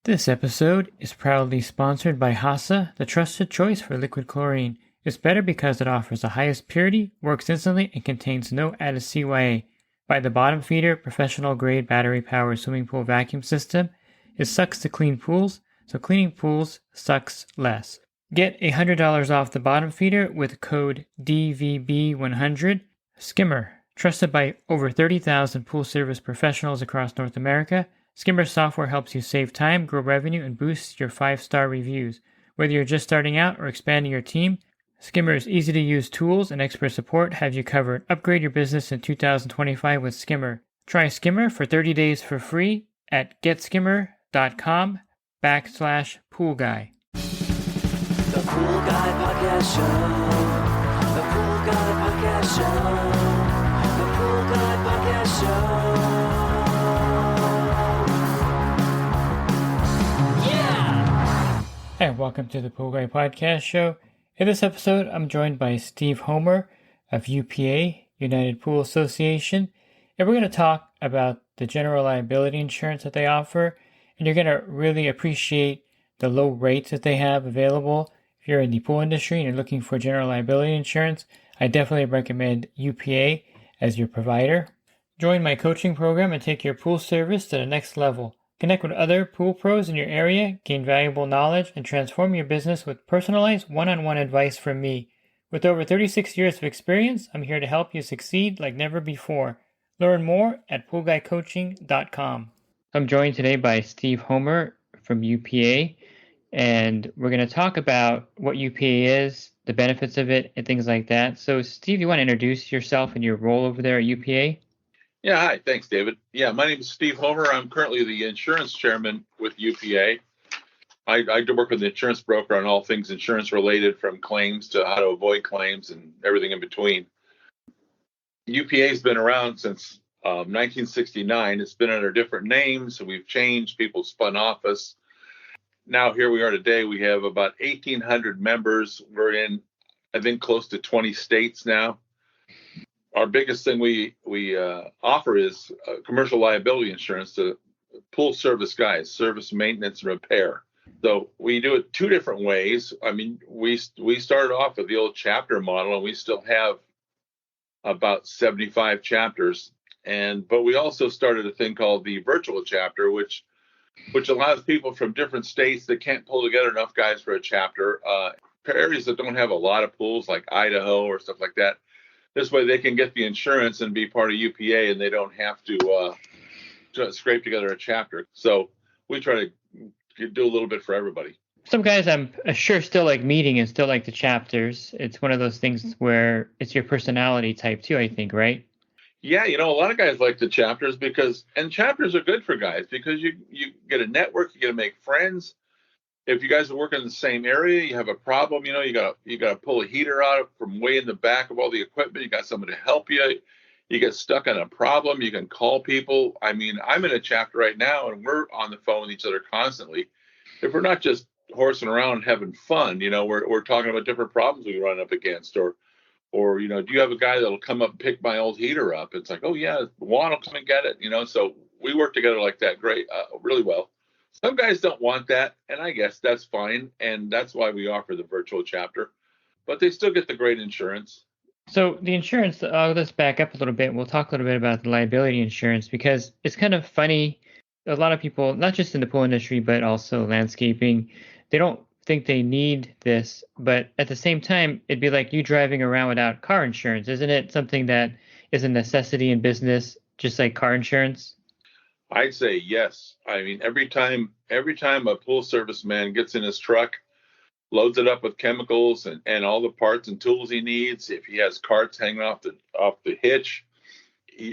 This episode is proudly sponsored by HASA, the trusted choice for liquid chlorine. It's better because it offers the highest purity, works instantly, and contains no added CYA. By the bottom feeder, professional-grade battery-powered swimming pool vacuum system, it sucks to clean pools, so cleaning pools sucks less. Get $100 off the bottom feeder with code DVB100. Skimmer, trusted by over 30,000 pool service professionals across North America. Skimmer software helps you save time, grow revenue, and boost your 5-star reviews. Whether you're just starting out or expanding your team, Skimmer's easy-to-use tools and expert support have you covered. Upgrade your business in 2025 with Skimmer. Try Skimmer for 30 days for free at getskimmer.com/poolguy. The Pool Guy Podcast Show. The Pool Guy Podcast Show. The Pool Guy Podcast Show. Hi, welcome to the Pool Guy Podcast Show. In this episode, I'm joined by Steve Homer of UPA, United Pool Association, and we're going to talk about the general liability insurance that they offer, and you're going to really appreciate the low rates that they have available. If you're in the pool industry and you're looking for general liability insurance, I definitely recommend UPA as your provider. Join my coaching program and take your pool service to the next level. Connect with other pool pros in your area, gain valuable knowledge, and transform your business with personalized one-on-one advice from me. With over 36 years of experience, I'm here to help you succeed like never before. Learn more at poolguycoaching.com. I'm joined today by Steve Homer from UPA, and we're going to talk about what UPA is, the benefits of it, and things like that. So, Steve, you want to introduce yourself and your role over there at UPA? Yeah, hi. Thanks, David. Yeah, my name is Steve Homer. I'm currently the insurance chairman with UPA. I do work with the insurance broker on all things insurance related, from claims to how to avoid claims and everything in between. UPA has been around since 1969. It's been under different names. So we've changed. People spun off us. Now here we are today. We have about 1,800 members. We're in, I think, close to 20 states now. Our biggest thing we offer is commercial liability insurance to pool service guys, service, maintenance, and repair. So we do it two different ways. I mean, we started off with the old chapter model, and we still have about 75 chapters. But we also started a thing called the virtual chapter, which allows people from different states that can't pull together enough guys for a chapter, areas that don't have a lot of pools like Idaho or stuff like that. This way they can get the insurance and be part of UPA, and they don't have to scrape together a chapter. So we try to do a little bit for everybody. Some guys I'm sure still like meeting and still like the chapters. It's one of those things where it's your personality type too, I think, right? Yeah, a lot of guys like the chapters and chapters are good for guys because you get a network, you get to make friends. If you guys are working in the same area, you have a problem, you got to pull a heater out from way in the back of all the equipment. You got someone to help you. You get stuck on a problem, you can call people. I mean, I'm in a chapter right now, and we're on the phone with each other constantly. If we're not just horsing around and having fun, we're talking about different problems we run up against, or do you have a guy that'll come up and pick my old heater up? It's like, oh yeah, Juan will come and get it. So we work together like that, great, really well. Some guys don't want that, and I guess that's fine, and that's why we offer the virtual chapter. But they still get the great insurance. So the insurance, let's back up a little bit. We'll talk a little bit about the liability insurance because it's kind of funny. A lot of people, not just in the pool industry, but also landscaping, they don't think they need this. But at the same time, it'd be like you driving around without car insurance. Isn't it something that is a necessity in business, just like car insurance? I'd say yes. I mean, every time a pool service man gets in his truck, loads it up with chemicals and all the parts and tools he needs, if he has carts hanging off the hitch,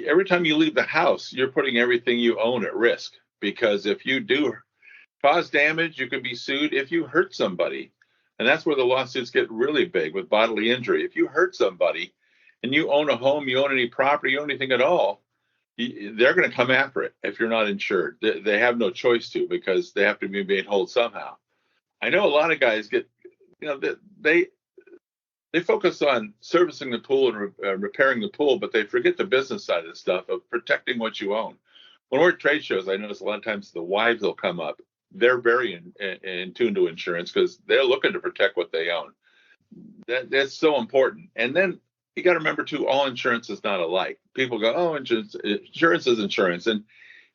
every time you leave the house, you're putting everything you own at risk. Because if you do cause damage, you could be sued if you hurt somebody. And that's where the lawsuits get really big with bodily injury. If you hurt somebody and you own a home, you own any property, you own anything at all, they're going to come after it if you're not insured. They have no choice to, because they have to be made whole somehow. I know a lot of guys get, they focus on servicing the pool and repairing the pool, but they forget the business side of the stuff of protecting what you own. When we're at trade shows, I notice a lot of times the wives will come up they're very in tune to insurance because they're looking to protect what they own. That's so important. And then you got to remember too, all insurance is not alike. People go, oh, insurance is insurance, and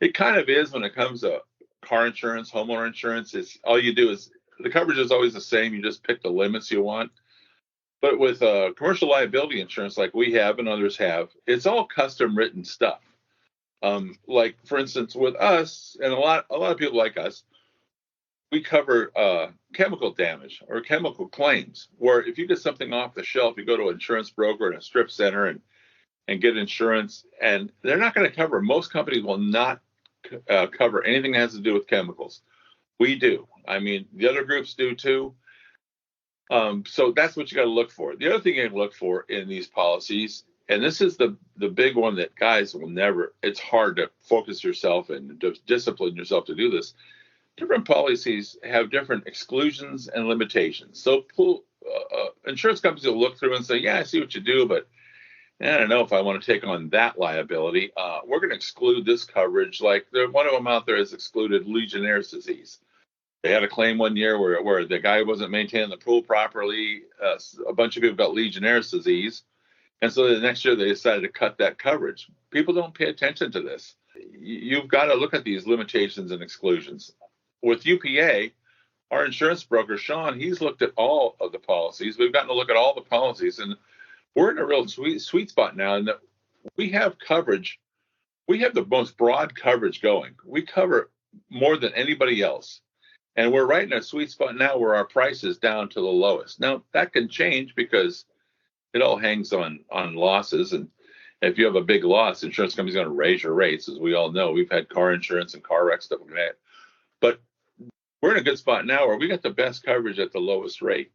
it kind of is when it comes to car insurance, homeowner insurance. It's all you do is the coverage is always the same. You just pick the limits you want. But with commercial liability insurance, like we have and others have, it's all custom written stuff. Like for instance, with us and a lot of people like us, we cover chemical damage or chemical claims. Where if you get something off the shelf, you go to an insurance broker and a strip center and get insurance, and they're not going to cover. Most companies will not cover anything that has to do with chemicals. We do. I mean, the other groups do too. So that's what you got to look for. The other thing you got to look for in these policies, and this is the big one that guys will never, it's hard to focus yourself and discipline yourself to do this. Different policies have different exclusions and limitations. So insurance companies will look through and say, yeah, I see what you do, but I don't know if I want to take on that liability. We're going to exclude this coverage. Like one of them out there has excluded Legionnaire's disease. They had a claim one year where the guy wasn't maintaining the pool properly. A bunch of people got Legionnaire's disease. And so the next year they decided to cut that coverage. People don't pay attention to this. You've got to look at these limitations and exclusions. With UPA, our insurance broker, Sean, he's looked at all of the policies. We've gotten to look at all the policies, and we're in a real sweet spot now in that we have coverage. We have the most broad coverage going. We cover more than anybody else. And we're right in a sweet spot now where our price is down to the lowest. Now, that can change because it all hangs on losses. And if you have a big loss, insurance company's going to raise your rates. As we all know, we've had car insurance and car wrecks that we're going to have. But we're in a good spot now where we got the best coverage at the lowest rate.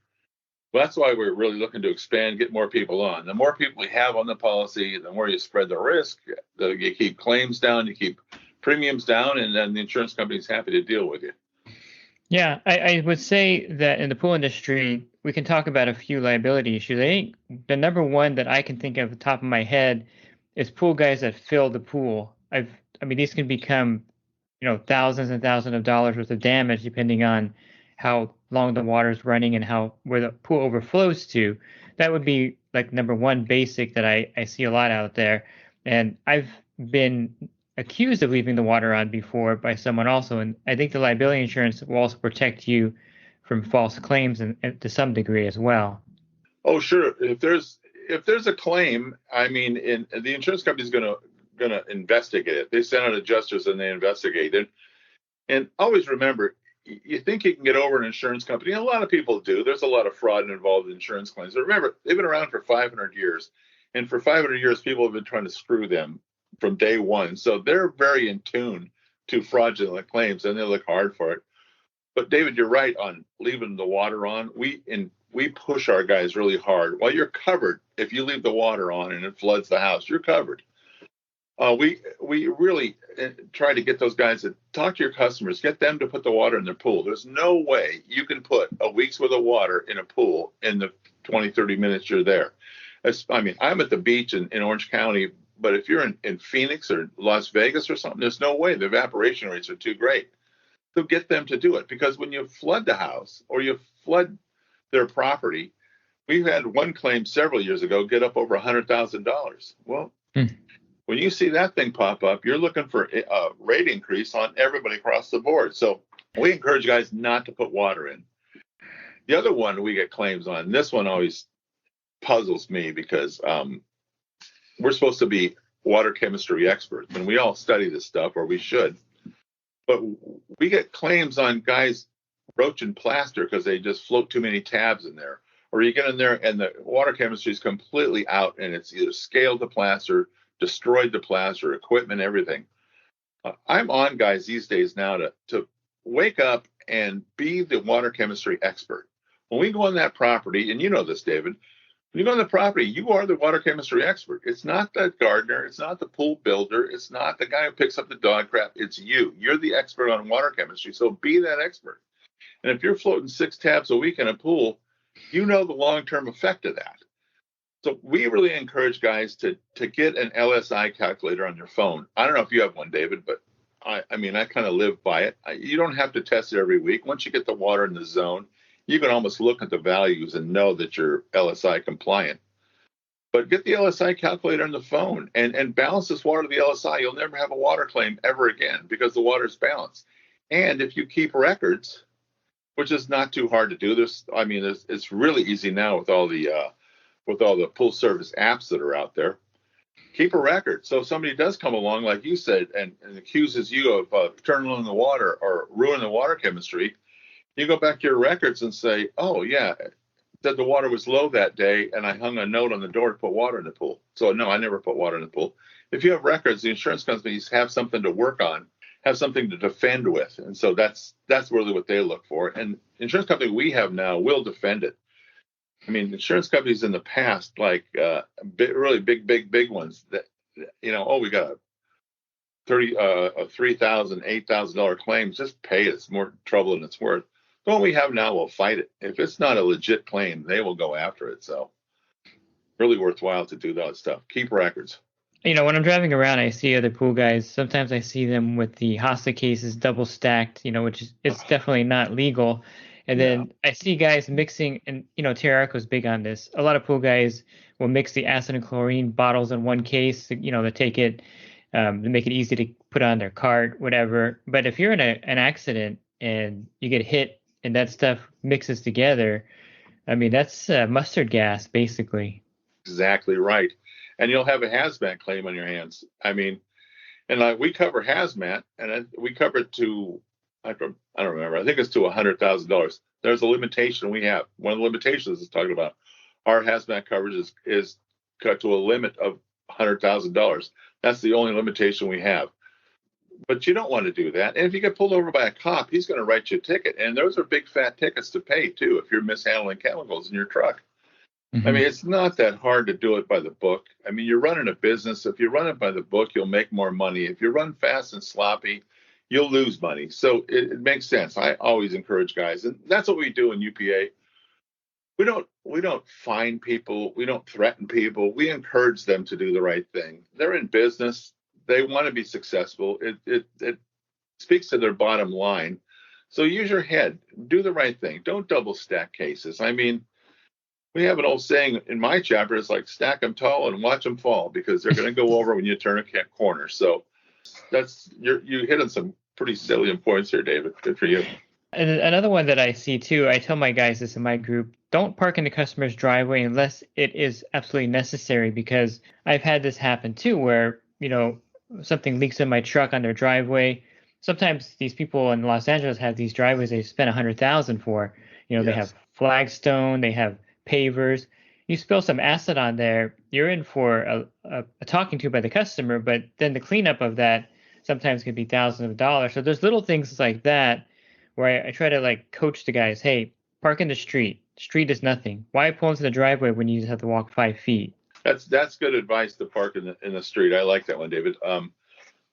Well, that's why we're really looking to expand, get more people on. The more people we have on the policy, the more you spread the risk, you keep claims down, you keep premiums down, and then the insurance company's happy to deal with you. Yeah, I would say that in the pool industry, we can talk about a few liability issues. I think the number one that I can think of at the top of my head is pool guys that fill the pool. I mean, these can become, thousands and thousands of dollars worth of damage depending on how long the water is running and where the pool overflows to. That would be like number one basic that I see a lot out there. And I've been accused of leaving the water on before by someone also. And I think the liability insurance will also protect you from false claims and to some degree as well. Oh, sure. If there's a claim, I mean, the insurance company is going to investigate it. They send out adjusters and they investigate it. And always remember, you think you can get over an insurance company. And a lot of people do. There's a lot of fraud involved in insurance claims. But remember, they've been around for 500 years. And for 500 years, people have been trying to screw them from day one. So they're very in tune to fraudulent claims, and they look hard for it. But David, you're right on leaving the water on. We push our guys really hard. Well, you're covered if you leave the water on and it floods the house. You're covered. We really try to get those guys to talk to your customers, get them to put the water in their pool. There's no way you can put a week's worth of water in a pool in the 20, 30 minutes you're there. I mean, I'm at the beach in Orange County, but if you're in Phoenix or Las Vegas or something, there's no way. The evaporation rates are too great. So get them to do it, because when you flood the house or you flood their property, we've had one claim several years ago get up over $100,000. Well, when you see that thing pop up, you're looking for a rate increase on everybody across the board. So we encourage guys not to put water in. The other one we get claims on, this one always puzzles me because we're supposed to be water chemistry experts, and we all study this stuff, or we should. But we get claims on guys broaching plaster because they just float too many tabs in there. Or you get in there and the water chemistry is completely out, and it's either scaled the plaster, destroyed the plaster, equipment, everything. I'm on guys these days now to wake up and be the water chemistry expert. When we go on that property, and you know this, David, when you go on the property, you are the water chemistry expert. It's not the gardener. It's not the pool builder. It's not the guy who picks up the dog crap. It's you. You're the expert on water chemistry. So be that expert. And if you're floating 6 tabs a week in a pool, you know the long-term effect of that. So we really encourage guys to get an LSI calculator on your phone. I don't know if you have one, David, but I mean, I kind of live by it. You don't have to test it every week. Once you get the water in the zone, you can almost look at the values and know that you're LSI compliant. But get the LSI calculator on the phone and balance this water to the LSI. You'll never have a water claim ever again because the water is balanced. And if you keep records, which is not too hard to do, it's really easy now with all the pool service apps that are out there. Keep a record. So if somebody does come along, like you said, and accuses you of turning on the water or ruining the water chemistry, you go back to your records and say, oh, yeah, that the water was low that day, and I hung a note on the door to put water in the pool. So, no, I never put water in the pool. If you have records, the insurance companies have something to work on, have something to defend with. And so that's really what they look for. And the insurance company we have now will defend it. I mean, insurance companies in the past, like really big ones that, we got a $3,000, $8,000 claim, just pay it. It's more trouble than it's worth. The one we have now will fight it. If it's not a legit claim, they will go after it. So really worthwhile to do that stuff. Keep records. When I'm driving around, I see other pool guys. Sometimes I see them with the HASA cases double stacked, which is it's definitely not legal. And then I see guys mixing, and Terrarico's big on this. A lot of pool guys will mix the acid and chlorine bottles in one case, to take it, to make it easy to put on their cart, whatever. But if you're in an accident and you get hit and that stuff mixes together, I mean, that's mustard gas, basically. Exactly right. And you'll have a hazmat claim on your hands. I mean, and we cover hazmat, and we cover it to, I don't remember. I think it's to $100,000. There's a limitation we have. One of the limitations is talking about our hazmat coverage is cut to a limit of $100,000. That's the only limitation we have. But you don't want to do that. And if you get pulled over by a cop, he's going to write you a ticket. And those are big fat tickets to pay too if you're mishandling chemicals in your truck. Mm-hmm. I mean, it's not that hard to do it by the book. I mean, you're running a business. If you run it by the book, you'll make more money. If you run fast and sloppy, you'll lose money. So it makes sense. I always encourage guys, and that's what we do in UPA. We don't fine people. We don't threaten people. We encourage them to do the right thing. They're in business. They want to be successful. It speaks to their bottom line. So use your head. Do the right thing. Don't double stack cases. I mean, we have an old saying in my chapter. It's like stack them tall and watch them fall, because they're going to go over when you turn a corner. So you hit on some pretty salient points here, David. Good for you. And another one that I see too, I tell my guys this in my group: don't park in the customer's driveway unless it is absolutely necessary, because I've had this happen too, where something leaks in my truck on their driveway. Sometimes these people in Los Angeles have these driveways they spend $100,000 for. Yes. They have flagstone, they have pavers. You spill some acid on there, you're in for a talking to by the customer, but then the cleanup of that sometimes could be thousands of dollars. So there's little things like that where I try to coach the guys. Hey, park in the street. Street is nothing. Why pull into the driveway when you just have to walk 5 feet? That's good advice to park in the street. I like that one, David.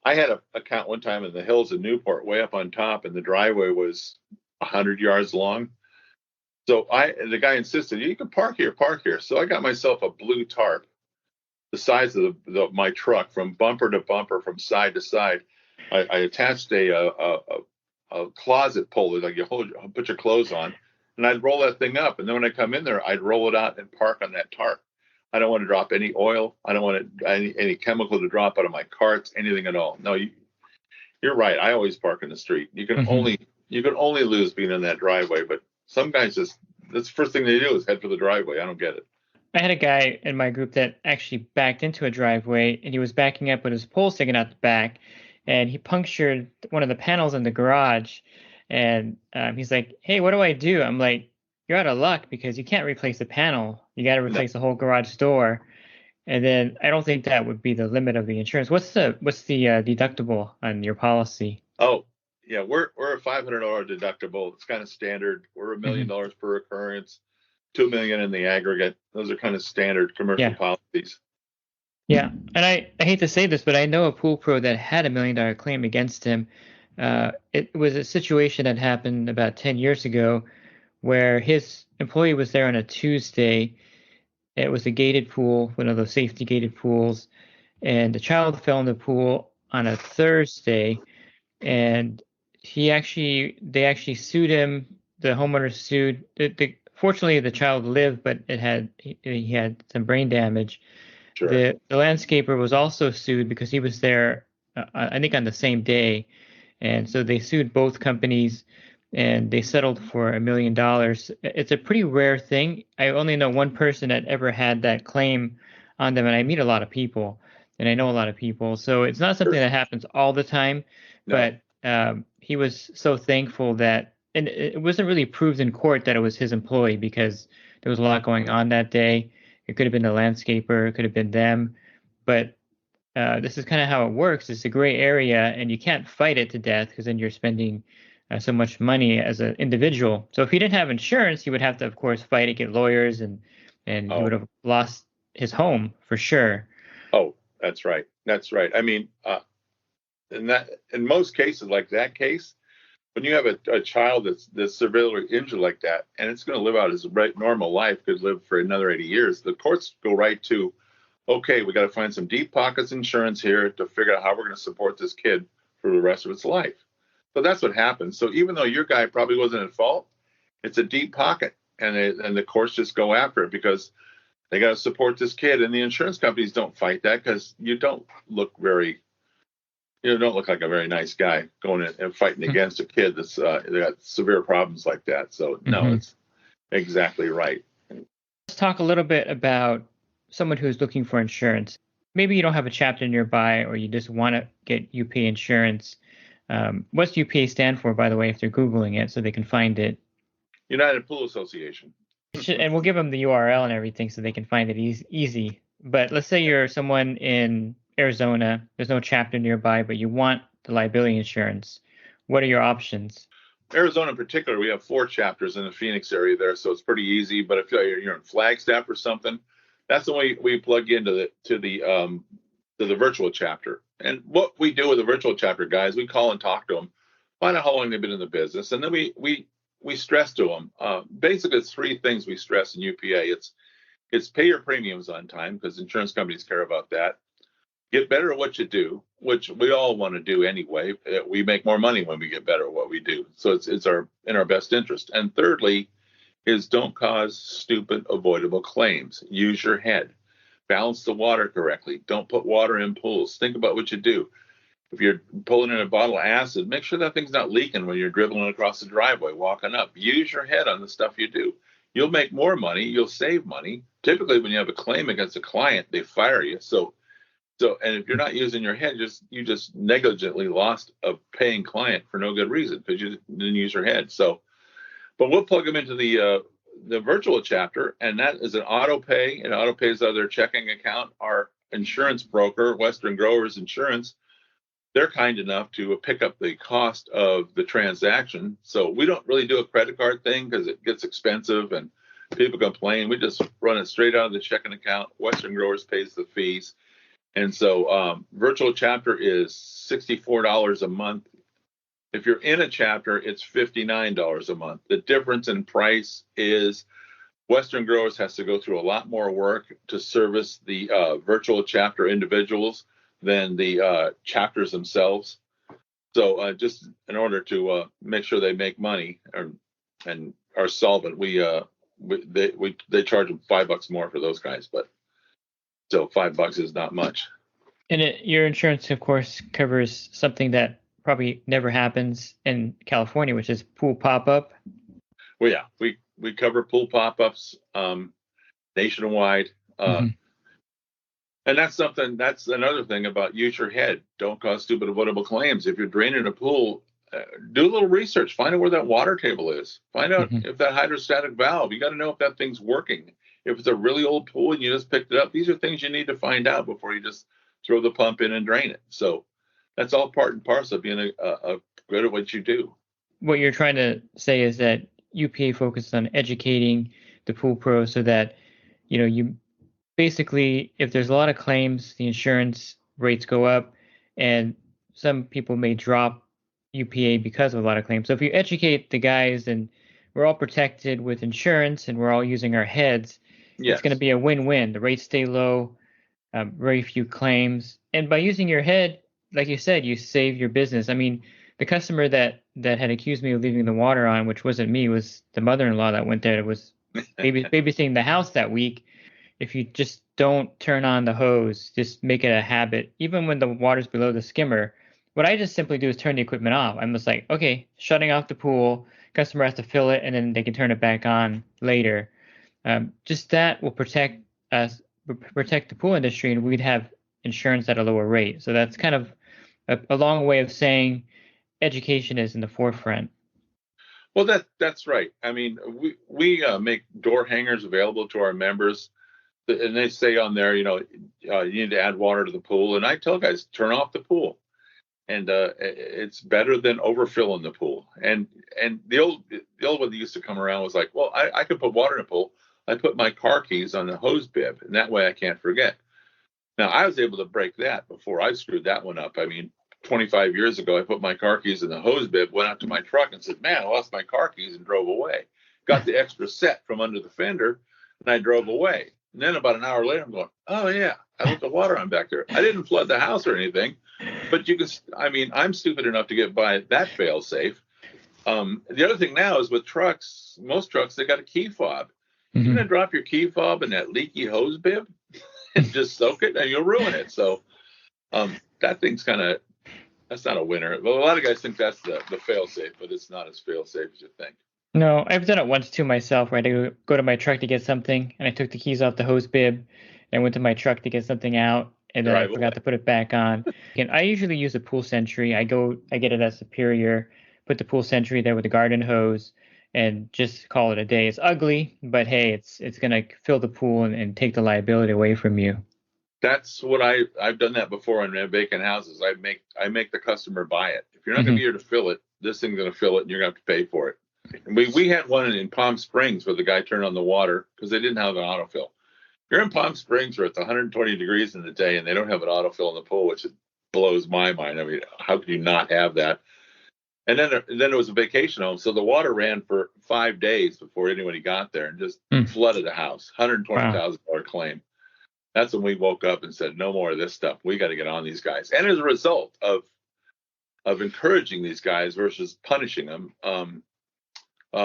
I had an account one time in the hills of Newport, way up on top, and the driveway was 100 yards long. So the guy insisted, you can park here. So I got myself a blue tarp, the size of my truck, from bumper to bumper, from side to side. I attached a closet puller, like you put your clothes on, and I'd roll that thing up. And then when I come in there, I'd roll it out and park on that tarp. I don't want to drop any oil. I don't want any chemical to drop out of my carts, anything at all. No, you're right. I always park in the street. You can only lose being in that driveway, but some guys that's the first thing they do is head for the driveway. I don't get it. I had a guy in my group that actually backed into a driveway, and he was backing up with his pole sticking out the back, and he punctured one of the panels in the garage. And he's like, hey, what do I do? I'm like, you're out of luck, because you can't replace the panel. You got to replace the whole garage door. And then I don't think that would be the limit of the insurance. What's the deductible on your policy? Oh, yeah, we're a $500 deductible. It's kind of standard. We're $1 million per occurrence, $2 million in the aggregate. Those are kind of standard commercial policies. Yeah, and I hate to say this, but I know a pool pro that had $1 million claim against him. It was a situation that happened about 10 years ago, where his employee was there on a Tuesday. It was a gated pool, one of those safety gated pools, and the child fell in the pool on a Thursday. and they actually sued him. The homeowner sued. Fortunately, the child lived, but he had some brain damage. Sure. The landscaper was also sued because he was there, I think, on the same day, and so they sued both companies, and they settled for $1 million. It's a pretty rare thing. I only know one person that ever had that claim on them, and I meet a lot of people, and I know a lot of people, so it's not something Sure. that happens all the time. No. But he was so thankful that, and it wasn't really proved in court that it was his employee because there was a lot going on that day. It could have been the landscaper, it could have been them, but this is kind of how it works. It's a gray area, and you can't fight it to death because then you're spending so much money as an individual. So if he didn't have insurance, he would have to, of course, fight it, get lawyers, and he would have lost his home for sure. Oh, that's right. That's right. I mean, in most cases, like that case, when you have a child that's severely injured like that, and it's going to live out his normal life, could live for another 80 years, the courts go right to, okay, we got to find some deep pockets insurance here to figure out how we're going to support this kid for the rest of its life. So that's what happens. So even though your guy probably wasn't at fault, it's a deep pocket, and the courts just go after it because they got to support this kid, and the insurance companies don't fight that because you don't look like a very nice guy going in and fighting against a kid that's they got severe problems like that. So no, it's exactly right. Let's talk a little bit about someone who's looking for insurance. Maybe you don't have a chapter nearby, or you just want to get UPA insurance. What's UPA stand for, by the way, if they're Googling it so they can find it? United Pool Association. And we'll give them the URL and everything so they can find it easy. But let's say you're someone in Arizona, there's no chapter nearby, but you want the liability insurance. What are your options? Arizona in particular, we have 4 chapters in the Phoenix area there, so it's pretty easy. But if you're in Flagstaff or something, that's the way we plug into the virtual chapter. And what we do with the virtual chapter guys, we call and talk to them, find out how long they've been in the business, and then we stress to them. Basically, it's 3 things we stress in UPA. It's pay your premiums on time because insurance companies care about that. Get better at what you do, which we all want to do anyway. We make more money when we get better at what we do. So it's in our best interest. And thirdly is don't cause stupid avoidable claims. Use your head. Balance the water correctly. Don't put water in pools. Think about what you do. If you're pulling in a bottle of acid, make sure that thing's not leaking when you're dribbling across the driveway, walking up. Use your head on the stuff you do. You'll make more money. You'll save money. Typically, when you have a claim against a client, they fire you. So, and if you're not using your head, you just negligently lost a paying client for no good reason because you didn't use your head. So, but we'll plug them into the virtual chapter, and that is an auto pay, and auto pays out of their checking account. Our insurance broker, Western Growers Insurance, they're kind enough to pick up the cost of the transaction. So we don't really do a credit card thing because it gets expensive and people complain. We just run it straight out of the checking account. Western Growers pays the fees. And so virtual chapter is $64 a month. If you're in a chapter, it's $59 a month. The difference in price is Western Growers has to go through a lot more work to service the virtual chapter individuals than the chapters themselves. So just in order to make sure they make money and are solvent, they charge them $5 more for those guys, but still $5 is not much. And your insurance, of course, covers something that probably never happens in California, which is pool pop-up. Well, yeah, we cover pool pop-ups nationwide. And that's another thing about use your head. Don't cause stupid avoidable claims. If you're draining a pool, do a little research. Find out where that water table is. Find out if that hydrostatic valve, you got to know if that thing's working. If it's a really old pool and you just picked it up, these are things you need to find out before you just throw the pump in and drain it. So that's all part and parcel of being a good at what you do. What you're trying to say is that UPA focuses on educating the pool pros so that, you basically, if there's a lot of claims, the insurance rates go up, and some people may drop UPA because of a lot of claims. So if you educate the guys and we're all protected with insurance and we're all using our heads, it's going to be a win-win. The rates stay low, very few claims. And by using your head, like you said, you save your business. I mean, the customer that had accused me of leaving the water on, which wasn't me, was the mother-in-law that went there. That was babysitting the house that week. If you just don't turn on the hose, just make it a habit, even when the water's below the skimmer. What I just simply do is turn the equipment off. I'm just like, okay, shutting off the pool. Customer has to fill it, and then they can turn it back on later. Just that will protect us, protect the pool industry, and we'd have insurance at a lower rate. So that's kind of a long way of saying education is in the forefront. Well, that's right. I mean, we make door hangers available to our members, and they say on there, you need to add water to the pool, and I tell guys, turn off the pool, and it's better than overfilling the pool. And the old one that used to come around was like, well, I could put water in the pool. I put my car keys on the hose bib, and that way I can't forget. Now, I was able to break that before I screwed that one up. I mean, 25 years ago, I put my car keys in the hose bib, went out to my truck and said, man, I lost my car keys, and drove away. Got the extra set from under the fender, and I drove away. And then about an hour later, I'm going, oh, yeah, I left the water on back there. I didn't flood the house or anything, but I'm stupid enough to get by that fail safe. The other thing now is with trucks, most trucks, they got a key fob. You're going to drop your key fob in that leaky hose bib and just soak it, and you'll ruin it. So that thing's that's not a winner. Well, a lot of guys think that's the fail safe, but it's not as fail safe as you think. No, I've done it once too myself, where I had to go to my truck to get something, and I took the keys off the hose bib and went to my truck to get something out, and then I forgot to put it back on. And I usually use a pool sentry. I get it at Superior, put the pool sentry there with the garden hose, and just call it a day. It's ugly, but hey, it's going to fill the pool and take the liability away from you. That's what I've done that before on vacant houses. I make the customer buy it. If you're not going to be here to fill it, this thing's going to fill it, and you're going to have to pay for it. And we had one in Palm Springs where the guy turned on the water because they didn't have an autofill. You're in Palm Springs where it's 120 degrees in the day, and they don't have an autofill in the pool, which blows my mind. I mean, how could you not have that? And then it was a vacation home, so the water ran for 5 days before anybody got there and just flooded the house. $120,000 claim. That's when we woke up and said, no more of this stuff. We got to get on these guys. And as a result of encouraging these guys versus punishing them,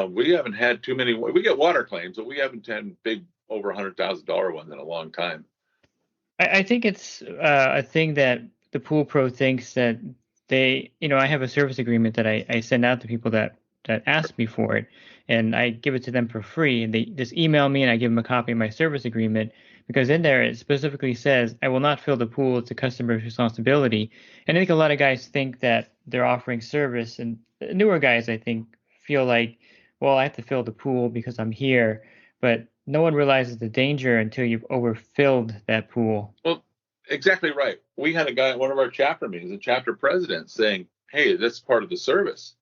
we haven't had too many. We get water claims, but we haven't had big over $100,000 ones in a long time. I think it's a thing that the pool pro thinks that I have a service agreement that I send out to people that ask me for it, and I give it to them for free, and they just email me, and I give them a copy of my service agreement, because in there it specifically says, I will not fill the pool. It's a customer's responsibility. And I think a lot of guys think that they're offering service, and newer guys, I think, feel like, well, I have to fill the pool because I'm here, but no one realizes the danger until you've overfilled that pool. Well, exactly right. We had a guy at one of our chapter meetings, a chapter president, saying, hey, that's part of the service.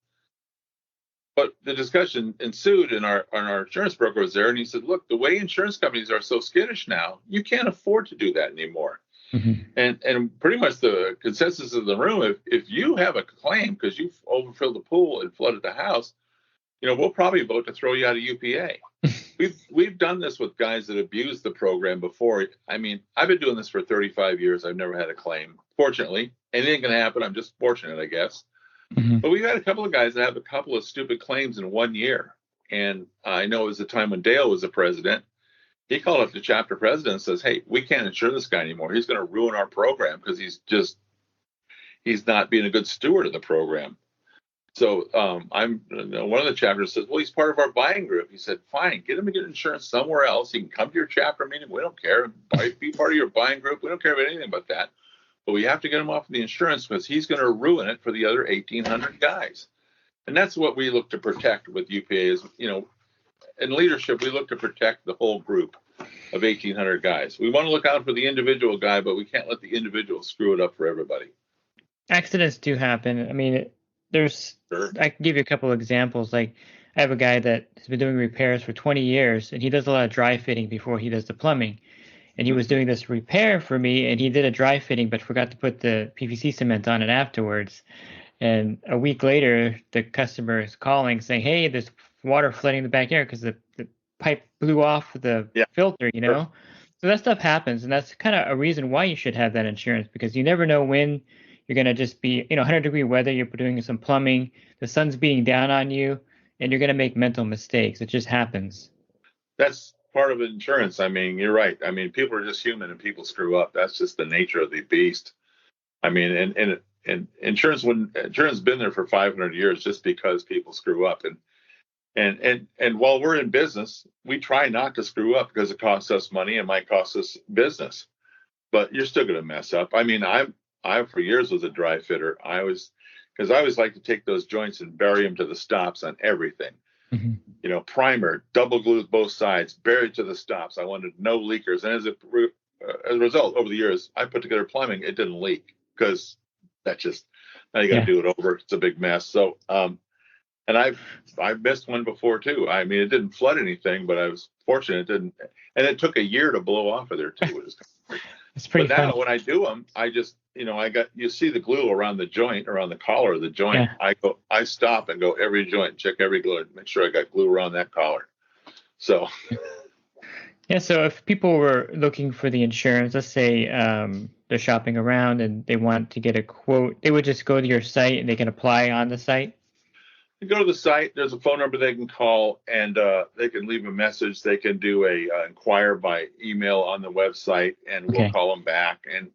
But the discussion ensued, and our insurance broker was there, and he said, look, the way insurance companies are so skittish now, you can't afford to do that anymore. And pretty much the consensus of the room, if you have a claim because you overfilled the pool and flooded the house, we'll probably vote to throw you out of UPA. We've done this with guys that abused the program before. I mean, I've been doing this for 35 years. I've never had a claim. Fortunately, anything can happen. I'm just fortunate, I guess. But we've had a couple of guys that have a couple of stupid claims in 1 year. And I know it was the time when Dale was the president. He called up the chapter president and says, hey, we can't insure this guy anymore. He's going to ruin our program because he's not being a good steward of the program. So one of the chapters says, well, he's part of our buying group. He said, fine, get him to get insurance somewhere else. He can come to your chapter meeting. We don't care. Be part of your buying group. We don't care about anything but that. But we have to get him off the insurance because he's going to ruin it for the other 1,800 guys. And that's what we look to protect with UPA is, in leadership, we look to protect the whole group of 1,800 guys. We want to look out for the individual guy, but we can't let the individual screw it up for everybody. Accidents do happen. I mean, I can give you a couple of examples. Like, I have a guy that has been doing repairs for 20 years, and he does a lot of dry fitting before he does the plumbing. And he was doing this repair for me, and he did a dry fitting, but forgot to put the PVC cement on it afterwards. And a week later, the customer is calling saying, hey, there's water flooding the backyard because the pipe blew off the filter, So that stuff happens, and that's kind of a reason why you should have that insurance, because you never know when you're going to just be, 100-degree weather, you're doing some plumbing, the sun's beating down on you, and you're going to make mental mistakes. It just happens. That's part of insurance. I mean, you're right. I mean, people are just human and people screw up. That's just the nature of the beast. I mean, and insurance, when insurance has been there for 500 years just because people screw up. And while we're in business, we try not to screw up because it costs us money and might cost us business. But you're still going to mess up. I mean, I for years was a dry fitter. Because I always like to take those joints and bury them to the stops on everything. Mm-hmm. Primer, double glued both sides, buried to the stops. I wanted no leakers. And as a result, over the years, I put together plumbing. It didn't leak because now you got to do it over. It's a big mess. So, and I've missed one before too. I mean, it didn't flood anything, but I was fortunate it didn't. And it took a year to blow off of there too. Which is it's pretty but fun. now when I do them, I just, you see the glue around the joint, around the collar of the joint. Yeah. I stop and go every joint, check every glue, make sure I got glue around that collar. So. Yeah. So if people were looking for the insurance, let's say they're shopping around and they want to get a quote, they would just go to your site and they can apply on the site. You go to the site, there's a phone number they can call, and they can leave a message. They can do a inquire by email on the website, and we'll call them back. And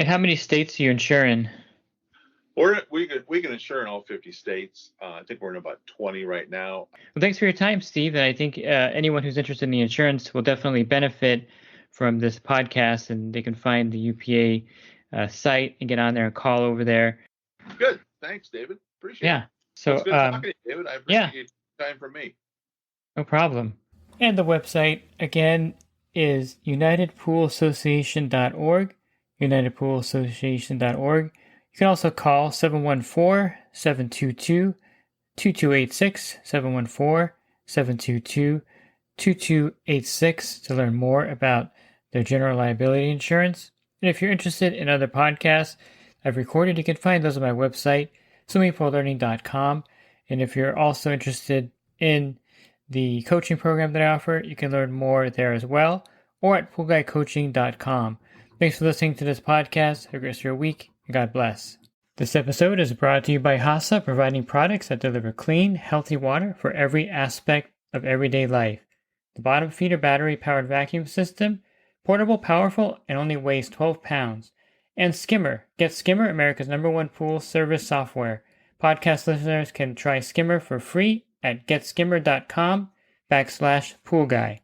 how many states are you insure in? We can insure in all 50 states. I think we're in about 20 right now. Well, thanks for your time, Steve. And I think anyone who's interested in the insurance will definitely benefit from this podcast, and they can find the UPA site and get on there and call over there. Good. Thanks, David. Appreciate it. Yeah. So, it's good talking to you, David. I appreciate your time for me. No problem. And the website, again, is unitedpoolassociation.org, unitedpoolassociation.org. You can also call 714-722-2286, 714-722-2286 to learn more about their general liability insurance. And if you're interested in other podcasts I've recorded, you can find those on my website, swimmingpoollearning.com. And if you're also interested in the coaching program that I offer, you can learn more there as well, or at poolguycoaching.com. Thanks for listening to this podcast. Have a great rest of your week, and God bless. This episode is brought to you by HASA, providing products that deliver clean, healthy water for every aspect of everyday life. The bottom feeder battery-powered vacuum system, portable, powerful, and only weighs 12 pounds. And Skimmer. Get Skimmer, America's #1 pool service software. Podcast listeners can try Skimmer for free at getskimmer.com/poolguy.